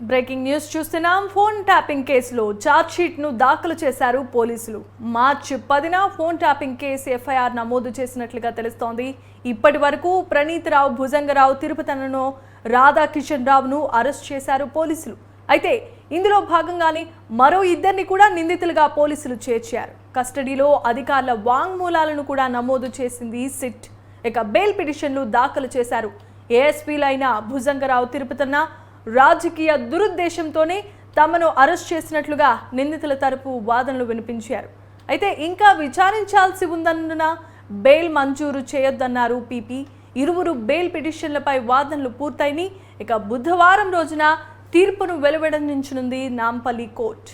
Breaking news చూస్తున్నాం. Phone tapping కేసులో ఛార్జ్షీట్ను దాఖలు చేశారు పోలీసులు. మార్చి 10న ఫోన్ ట్యాపింగ్ కేసు ఎఫ్ఐఆర్ నమోదు చేసినట్లుగా తెలుస్తోంది. ఇప్పటి వరకు ప్రణీత్ రావు, భుజంగరావు, తిరుపతనను, రాధాకిషన్ రావును అరెస్ట్ చేశారు పోలీసులు. అయితే ఇందులో భాగంగానే మరో ఇద్దరిని కూడా నిందితులుగా పోలీసులు చేర్చారు. కస్టడీలో అధికారుల వాంగ్మూలాలను కూడా నమోదు చేసింది సిట్. ఇక బెయిల్ పిటిషన్లు దాఖలు చేశారు. ఏఎస్పీలైన భుజంగరావు, తిరుపతన్న రాజకీయ దురుద్దేశంతోనే తమను అరెస్ట్ చేసినట్లుగా నిందితుల తరపు వాదనలు వినిపించారు. అయితే ఇంకా విచారించాల్సి ఉందన్న బెయిల్ మంజూరు చేయొద్దన్నారు పీపీ. ఇరువురు బెయిల్ పిటిషన్లపై వాదనలు పూర్తయినాయి. ఇక బుధవారం రోజున తీర్పును వెలువడించనుంది నాంపల్లి కోర్టు.